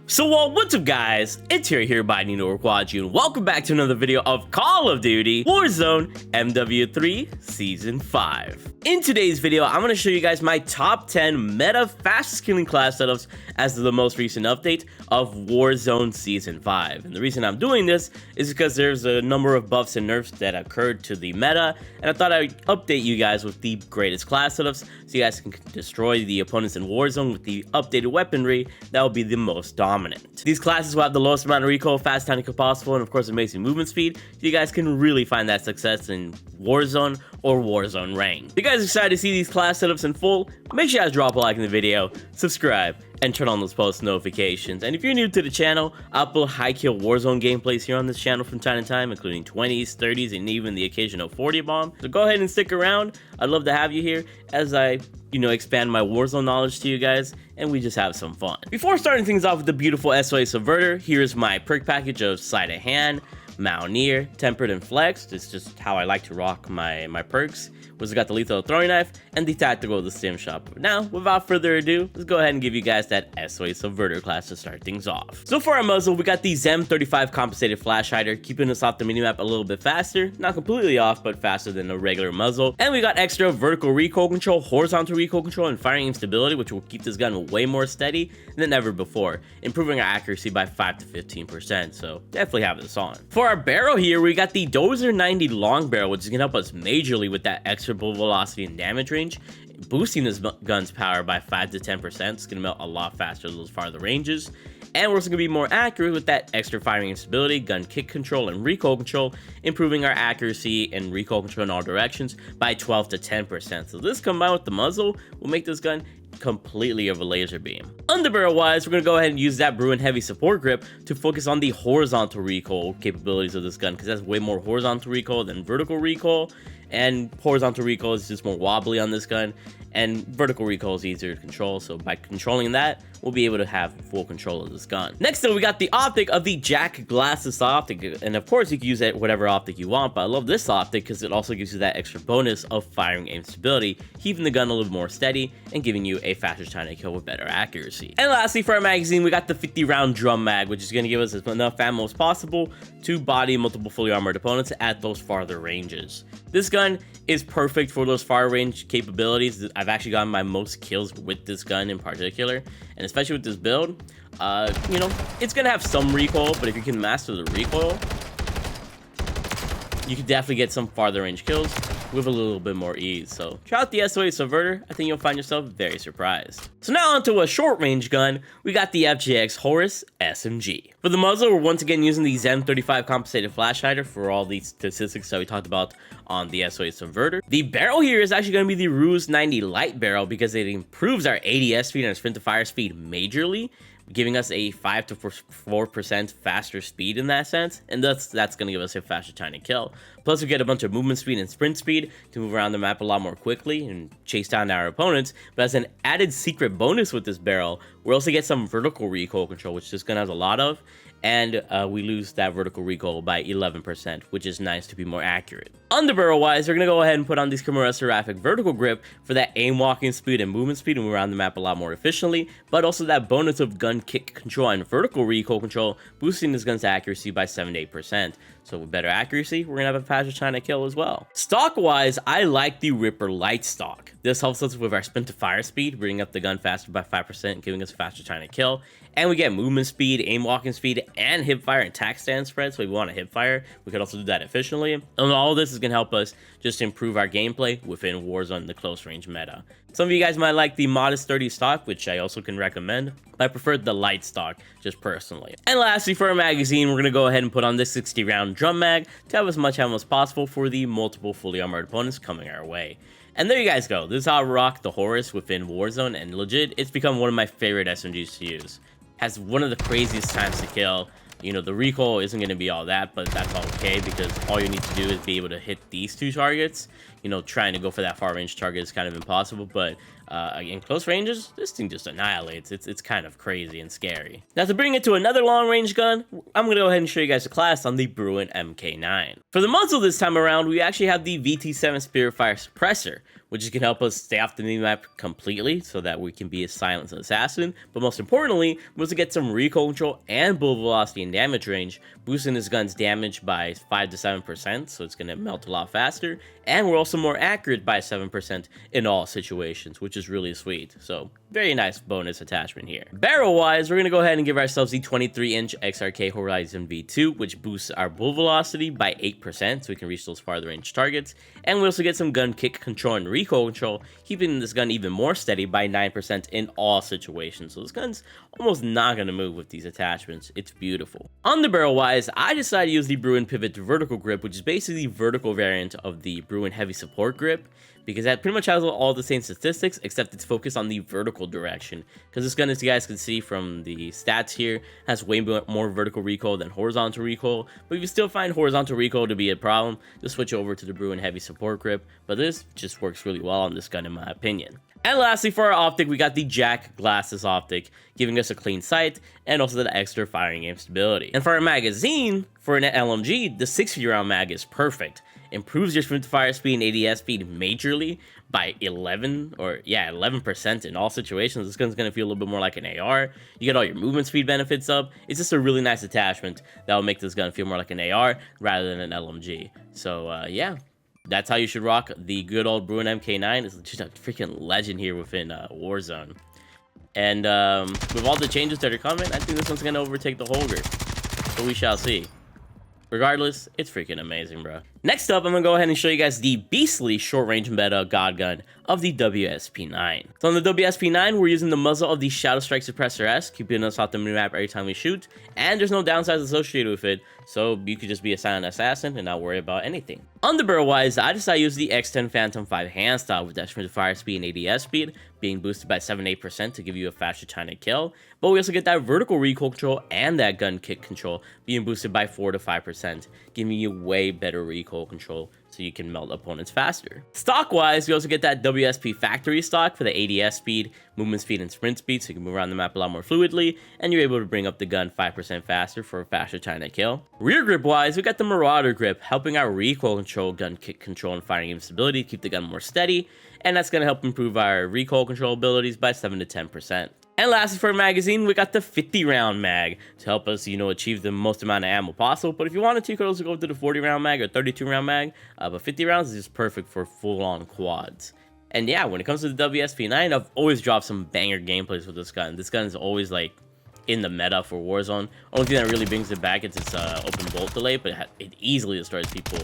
So what's up guys, it's here by Nino Quadju, and welcome back to another video of Call of Duty Warzone MW3 Season 5. In today's video, I'm going to show you guys my top 10 meta fastest killing class setups as the most recent update of Warzone Season 5. And the reason I'm doing this is because there's a number of buffs and nerfs that occurred to the meta, and I thought I'd update you guys with the greatest class setups so you guys can destroy the opponents in Warzone with the updated weaponry that will be the most dominant. These classes will have the lowest amount of recoil, fast timing possible, and of course amazing movement speed, so you guys can really find that success in Warzone or Warzone rank. If you guys are excited to see these class setups in full, make sure you guys drop a like in the video, subscribe, and turn on those post notifications. And if you're new to the channel, I upload high kill Warzone gameplays here on this channel from time to time, including 20s, 30s, and even the occasional 40 bomb. So go ahead and stick around. I'd love to have you here as I expand my Warzone knowledge to you guys, and we just have some fun. Before starting things off with the beautiful SOA Subverter, here's my perk package of Sleight of Hand, Mountaineer, Tempered, and Flexed. It's just how I like to rock my perks. We've got the Lethal Throwing Knife and the Tactical the Stim Shop. But now, without further ado, let's go ahead and give you guys that SOA Subverter class to start things off. So for our muzzle, we got the ZEM35 Compensated Flash Hider, keeping us off the minimap a little bit faster. Not completely off, but faster than a regular muzzle. And we got extra vertical recoil control, horizontal recoil control, and firing aim stability, which will keep this gun way more steady than ever before, improving our accuracy by 5 to 15%. So definitely have this on. For our barrel here, we got the Dozer 90 long barrel, which is going to help us majorly with that extra bullet velocity and damage range, boosting this gun's power by 5 to 10%. It's going to melt a lot faster those farther ranges. And we're also going to be more accurate with that extra firing stability, gun kick control, and recoil control, improving our accuracy and recoil control in all directions by 12 to 10%. So this combined with the muzzle will make this gun completely of a laser beam. Underbarrel wise, we're going to go ahead and use that BRUEN heavy support grip to focus on the horizontal recoil capabilities of this gun, because that's way more horizontal recoil than vertical recoil, and horizontal recoil is just more wobbly on this gun, and vertical recoil is easier to control. So by controlling that, we'll be able to have full control of this gun. Next up, we got the optic of the Jack Glasses optic, and of course you can use it whatever optic you want, but I love this optic because it also gives you that extra bonus of firing aim stability, keeping the gun a little more steady and giving you a faster time to kill with better accuracy. And lastly, for our magazine, we got the 50 round drum mag, which is going to give us enough ammo as possible to body multiple fully armored opponents at those farther ranges. This gun is perfect for those far range capabilities. I've actually gotten my most kills with this gun in particular, and especially with this build, it's gonna have some recoil, but if you can master the recoil, you can definitely get some farther range kills with a little bit more ease. So try out the SOA Subverter. I think you'll find yourself very surprised. So now onto a short range gun, we got the FJX HORUS SMG. For the muzzle, we're once again using the ZEM35 Compensated Flash Hider for all these statistics that we talked about on the SOA Subverter. The barrel here is actually going to be the RUES 90 light barrel because it improves our ADS speed and our sprint to fire speed majorly, giving us a 5 to 4% faster speed in that sense, and that's going to give us a faster time to kill. Plus, we get a bunch of movement speed and sprint speed to move around the map a lot more quickly and chase down our opponents. But as an added secret bonus with this barrel, we also get some vertical recoil control, which this gun has a lot of, and we lose that vertical recoil by 11%, which is nice to be more accurate. Underbarrel wise, we're going to go ahead and put on this Kimura Seraphic vertical grip for that aim walking speed and movement speed and move around the map a lot more efficiently, but also that bonus of gun kick control and vertical recoil control, boosting this gun's accuracy by 7 to 8%. So with better accuracy, we're going to have a faster time to kill as well. Stock wise, I like the Ripper Light Stock. This helps us with our sprint to fire speed, bringing up the gun faster by 5%, giving us faster time to kill. And we get movement speed, aim walking speed, and hip fire and tac stand spread. So if we want to hip fire, we could also do that efficiently. And all of this is going to help us just improve our gameplay within Warzone, the close range meta. Some of you guys might like the Modest 30 stock, which I also can recommend, but I prefer the light stock just personally. And lastly, for our magazine, we're going to go ahead and put on this 60 round drum mag to have as much ammo as possible for the multiple fully armored opponents coming our way. And there you guys go. This is how I rock the HORUS within Warzone, and legit, it's become one of my favorite SMGs to use. Has one of the craziest times to kill. The recoil isn't going to be all that, but that's all okay because all you need to do is be able to hit these two targets. Trying to go for that far range target is kind of impossible, but In close ranges, this thing just annihilates. It's kind of crazy and scary. Now to bring it to another long range gun, I'm going to go ahead and show you guys a class on the BRUEN MK9. For the muzzle this time around, we actually have the VT7 Spirit Fire Suppressor, which can help us stay off the minimap completely so that we can be a silent assassin. But most importantly, was to get some recoil control and bullet velocity and damage range, boosting this gun's damage by 5 to 7%, so it's going to melt a lot faster. And we're also more accurate by 7% in all situations, which is really sweet. So very nice bonus attachment here. Barrel wise, we're going to go ahead and give ourselves the 23-inch XRK Horizon V2, which boosts our bullet velocity by 8%, so we can reach those farther range targets. And we also get some gun kick control and recoil control, keeping this gun even more steady by 9% in all situations. So this gun's almost not going to move with these attachments. It's beautiful. On the barrel wise, I decided to use the BRUEN Pivot to Vertical Grip, which is basically the vertical variant of the BRUEN Heavy Support Grip, because that pretty much has all the same statistics, except it's focused on the vertical direction. Because this gun, as you guys can see from the stats here, has way more vertical recoil than horizontal recoil. But if you still find horizontal recoil to be a problem, just switch over to the BRUEN Heavy Support Grip. But this just works really well on this gun, in my opinion. And lastly, for our optic, we got the Jack Glasses optic, giving us a clean sight and also the extra firing aim stability. And for our magazine, for an LMG, the 650-round mag is perfect. Improves your sprint to fire speed and ADS speed majorly by 11% in all situations. This gun's gonna feel a little bit more like an AR. You get all your movement speed benefits up. It's just a really nice attachment that will make this gun feel more like an AR rather than an LMG. So yeah, that's how you should rock the good old BRUEN MK9. It's just a freaking legend here within Warzone. And with all the changes that are coming, I think this one's gonna overtake the HOLGER. So we shall see. Regardless, it's freaking amazing, bro. Next up, I'm gonna go ahead and show you guys the beastly short-range meta god gun of the WSP9. So on the WSP9, we're using the muzzle of the Shadow Strike Suppressor S, keeping us off the minimap every time we shoot, and there's no downsides associated with it, so you could just be a silent assassin and not worry about anything. On the barrel-wise, I decided to use the X10 Phantom 5 handstyle with that sprint to fire speed and ADS speed, being boosted by 7-8% to give you a faster time to kill, but we also get that vertical recoil control and that gun kick control being boosted by 4 to 5%, giving you way better recoil control so you can melt opponents faster. Stock wise, we also get that WSP factory stock for the ADS speed, movement speed, and sprint speed, so you can move around the map a lot more fluidly, and you're able to bring up the gun 5% faster for a faster time to kill. Rear grip wise, we got the Marauder grip, helping out recoil control, gun kick control, and firing aim stability, keep the gun more steady, and that's going to help improve our recoil control abilities by 7 to 10%. And lastly, for a magazine, we got the 50-round mag to help us, achieve the most amount of ammo possible. But if you wanted to, you could also go to the 40-round mag or 32-round mag. But 50 rounds is just perfect for full-on quads. And yeah, when it comes to the WSP9, I've always dropped some banger gameplays with this gun. This gun is always, like, in the meta for Warzone. Only thing that really brings it back is its open bolt delay, but it easily destroys people,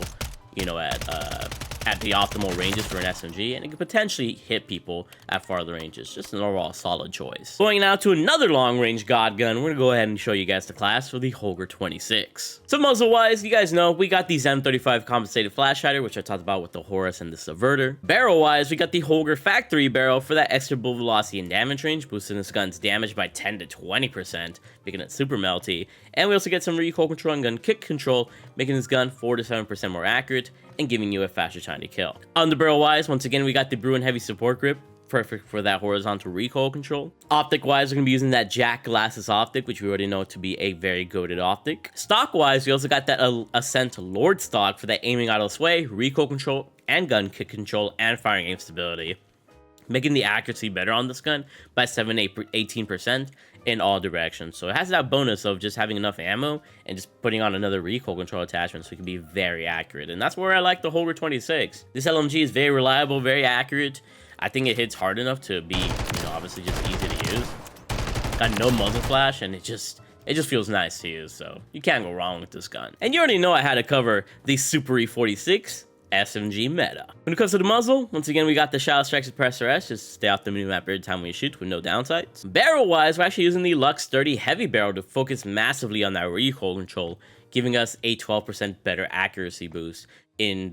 at the optimal ranges for an SMG, and it could potentially hit people at farther ranges. Just an overall solid choice. Going now to another long-range god gun, we're gonna go ahead and show you guys the class for the HOLGER 26. So muzzle-wise, you guys know we got the M35 compensated flash hider, which I talked about with the HORUS and the SUBVERTER. Barrel-wise, we got the HOLGER factory barrel for that extra bullet velocity and damage range, boosting this gun's damage by 10 to 20%, making it super melty. And we also get some recoil control and gun kick control, making this gun 4 to 7% more accurate and giving you a faster time to kill. On the barrel wise, once again, we got the BRUEN Heavy Support Grip, perfect for that horizontal recoil control. Optic wise, we're gonna be using that Jack Glasses optic, which we already know to be a very goated optic. Stock wise, we also got that Ascent Lord stock for that aiming auto sway, recoil control, and gun kick control, and firing aim stability, making the accuracy better on this gun by 18% in all directions. So it has that bonus of just having enough ammo and just putting on another recoil control attachment so it can be very accurate. And that's where I like the HOLGER 26. This LMG is very reliable, very accurate. I think it hits hard enough to be, obviously just easy to use. Got no muzzle flash, and it just feels nice to use, so you can't go wrong with this gun. And you already know I had to cover the SUPERI 46 SMG meta. When it comes to the muzzle, once again, we got the Shadow Strike Suppressor S, just stay off the minimap every time we shoot with no downsides. Barrel-wise, we're actually using the Lux 30 heavy barrel to focus massively on that recoil control, giving us a 12% better accuracy boost in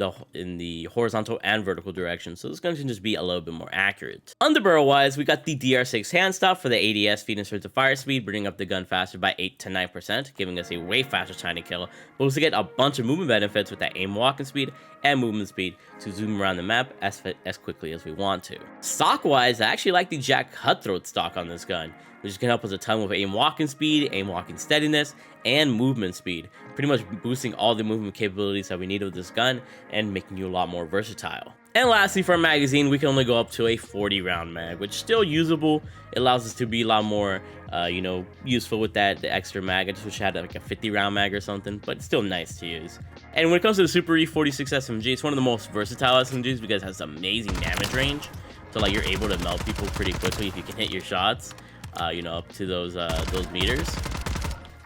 the horizontal and vertical direction, so this gun can just be a little bit more accurate. Underbarrel wise, we got the DR6 handstop for the ADS speed and surge of fire speed, bringing up the gun faster by 8 to 9%, giving us a way faster time to kill. But also get a bunch of movement benefits with that aim walking speed and movement speed to zoom around the map as quickly as we want to. Stock wise, I actually like the Jack Cutthroat stock on this gun, which can help us a ton with aim walking speed, aim walking steadiness, and movement speed, pretty much boosting all the movement capabilities that we need with this gun and making you a lot more versatile. And lastly, for our magazine, we can only go up to a 40 round mag, which is still usable. It allows us to be a lot more, you know, useful with the extra mag. I just wish I had like a 50 round mag or something, but it's still nice to use. And when it comes to the SUPERI 46 SMG, it's one of the most versatile SMGs because it has amazing damage range. So like you're able to melt people pretty quickly if you can hit your shots, you know, up to those meters.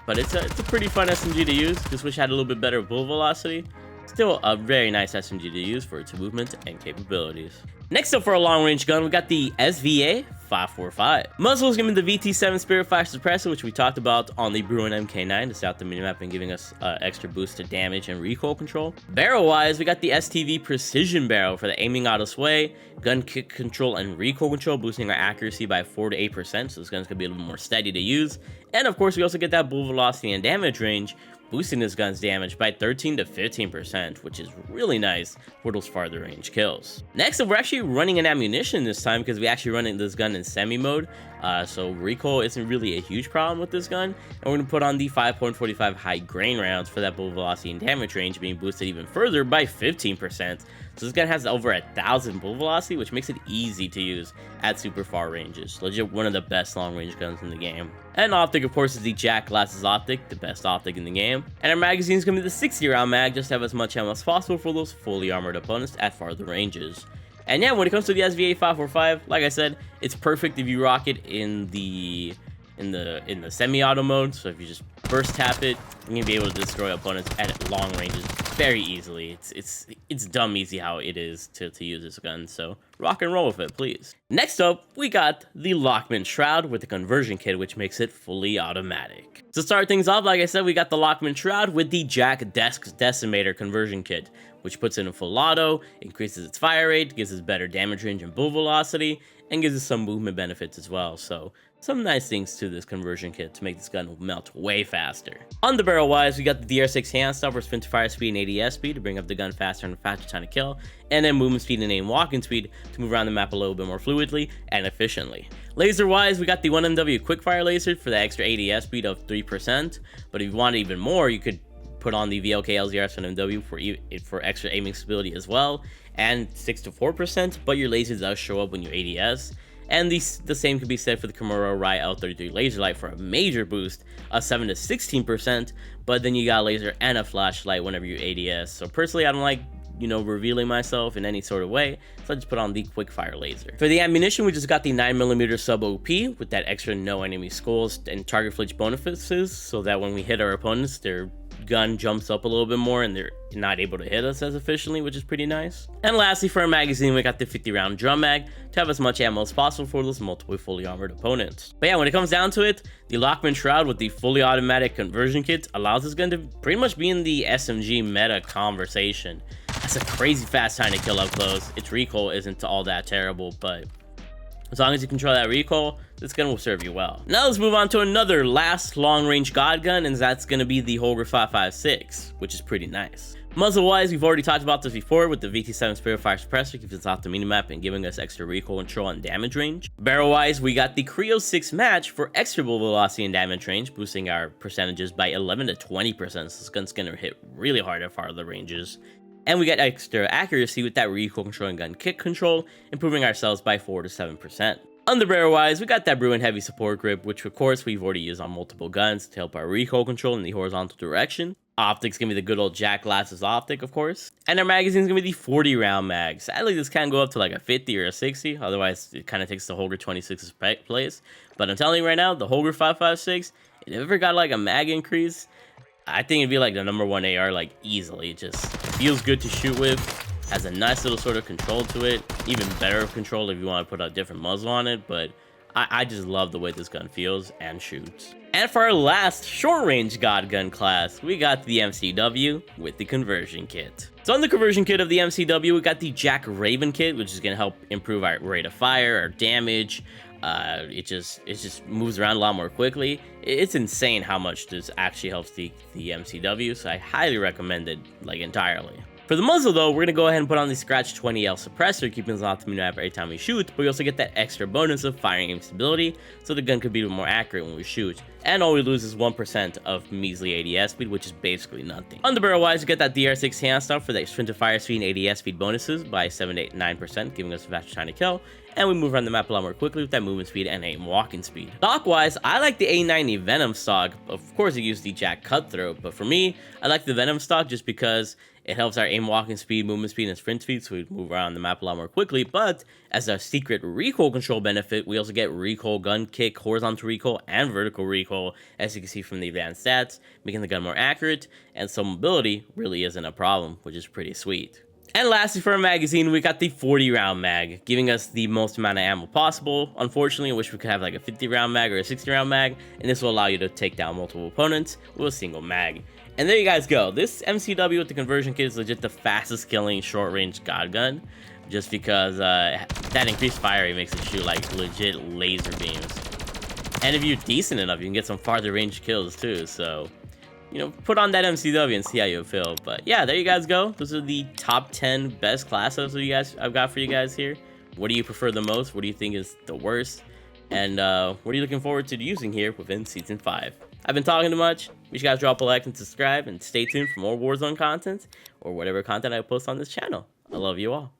But it's a pretty fun SMG to use. Just wish I had a little bit better bullet velocity. Still a very nice SMG to use for its movement and capabilities. Next up for a long range gun, we got the SVA 545. Muzzle is going to be the VT7 Spirit Fire Suppressor, which we talked about on the BRUEN MK9 to start the minimap and giving us extra boost to damage and recoil control. Barrel wise, we got the STV Precision Barrel for the aiming out of sway, gun kick control, and recoil control, boosting our accuracy by 4 to 8%, so this gun's going to be a little bit more steady to use. And of course, we also get that bullet velocity and damage range, boosting this gun's damage by 13 to 15%, which is really nice for those farther range kills. Next up, we're actually running an ammunition this time because we actually running this gun in semi mode, so recoil isn't really a huge problem with this gun. And we're going to put on the 5.45 high grain rounds for that bullet velocity and damage range being boosted even further by 15%. So this gun has over 1,000 bullet velocity, which makes it easy to use at super far ranges. Legit one of the best long range guns in the game. And optic, of course, is the Jack Glasses optic, the best optic in the game. And our magazine is going to be the 60 round mag, just to have as much ammo as possible for those fully armored opponents at farther ranges. And yeah, when it comes to the SVA 545, like I said, it's perfect if you rock it in the semi-auto mode. So if you just burst tap it, you're gonna be able to destroy opponents at long ranges very easily. It's dumb easy how it is to use this gun, so rock and roll with it, please. Next up, we got the LACHMANN SHROUD with the conversion kit, which makes it fully automatic. To start things off, like I said, we got the LACHMANN SHROUD with the Jack Decimator conversion kit, which puts it in full auto, increases its fire rate, gives us better damage range and bullet velocity, and gives us some movement benefits as well. So some nice things to this conversion kit to make this gun melt way faster. On the barrel wise, we got the DR6 handstop for sprint to fire speed and ADS speed to bring up the gun faster and faster time to kill, and then movement speed and aim walking speed to move around the map a little bit more fluidly and efficiently. Laser wise, we got the 1MW quickfire laser for the extra ADS speed of 3%, but if you want even more, you could put on the VLK LZRS 1MW for extra aiming stability as well, and 6 to 4%, but your laser does show up when you ADS. And the same can be said for the Kimura Riot L33 laser light for a major boost of 7 to 16%, but then you got a laser and a flashlight whenever you ADS. So personally, I don't like, you know, revealing myself in any sort of way, so I just put on the quickfire laser. For the ammunition, we just got the 9mm sub OP with that extra no enemy skulls and target flinch bonuses, so that when we hit our opponents, their gun jumps up a little bit more and they're not able to hit us as efficiently, which is pretty nice. And lastly, for our magazine, we got the 50 round drum mag to have as much ammo as possible for those multiple fully armored opponents. But yeah, when it comes down to it, the LACHMANN SHROUD with the fully automatic conversion kit allows this gun to pretty much be in the SMG meta conversation. That's a crazy fast time to kill up close. Its recoil isn't all that terrible, but as long as you control that recoil, this gun will serve you well. Now let's move on to another last long-range god gun, and that's going to be the HOLGER 556, which is pretty nice. Muzzle-wise, we've already talked about this before with the VT7 Spirit Fire Suppressor, keeps us off the minimap and giving us extra recoil control and damage range. Barrel-wise, we got the Creo 6 match for extra bullet velocity and damage range, boosting our percentages by 11 to 20%, so this gun's going to hit really hard at farther ranges. And we get extra accuracy with that recoil control and gun kick control, improving ourselves by 4 to 7%. Underbarrel wise, we got that BRUEN heavy support grip, which of course we've already used on multiple guns to help our recoil control in the horizontal direction. Optic's gonna be the good old Jack Glasses optic, of course. And our magazine's gonna be the 40 round mag. Sadly, this can go up to like a 50 or a 60, otherwise it kind of takes the HOLGER 26's place. But I'm telling you right now, the HOLGER 556, if it ever got like a mag increase, I think it'd be like the #1 AR, like easily. It just feels good to shoot with, has a nice little sort of control to it, even better control if you want to put a different muzzle on it, but I just love the way this gun feels and shoots. And for our last short-range God Gun class, we got the MCW with the conversion kit. So on the conversion kit of the MCW, we got the Jack Raven kit, which is going to help improve our rate of fire, our damage. It just moves around a lot more quickly. It's insane how much this actually helps the MCW, so I highly recommend it, like, entirely. For the muzzle though, we're going to go ahead and put on the Scratch 20L suppressor, keeping us optimum every time we shoot, but we also get that extra bonus of firing aim stability, so the gun could be more accurate when we shoot. And all we lose is 1% of measly ADS speed, which is basically nothing. On the barrel wise, we get that DR6 hand stuff for the sprint to fire speed and ADS speed bonuses by 7, 8, 9%, giving us a faster time to kill. And we move around the map a lot more quickly with that movement speed and aim walking speed. Stock wise, I like the A90 Venom stock. Of course, it uses the Jack Cutthroat, but for me, I like the Venom stock just because it helps our aim walking speed, movement speed, and sprint speed, so we move around the map a lot more quickly. But as a secret recoil control benefit, we also get recoil gun kick, horizontal recoil, and vertical recoil, as you can see from the advanced stats, making the gun more accurate, and so mobility really isn't a problem, which is pretty sweet. And lastly, for our magazine, we got the 40-round mag, giving us the most amount of ammo possible. Unfortunately, I wish we could have like a 50-round mag or a 60-round mag, and this will allow you to take down multiple opponents with a single mag. And there you guys go. This MCW with the conversion kit is legit the fastest killing short-range God gun, just because that increased fire rate makes it shoot like legit laser beams. And if you're decent enough, you can get some farther range kills too, so you know, put on that MCW and see how you feel. But yeah, there you guys go. Those are the top 10 best classes I've got for you guys here. What do you prefer the most? What do you think is the worst? And what are you looking forward to using here within Season 5? I've been talking too much. Make sure you guys drop a like and subscribe, and stay tuned for more Warzone content or whatever content I post on this channel. I love you all.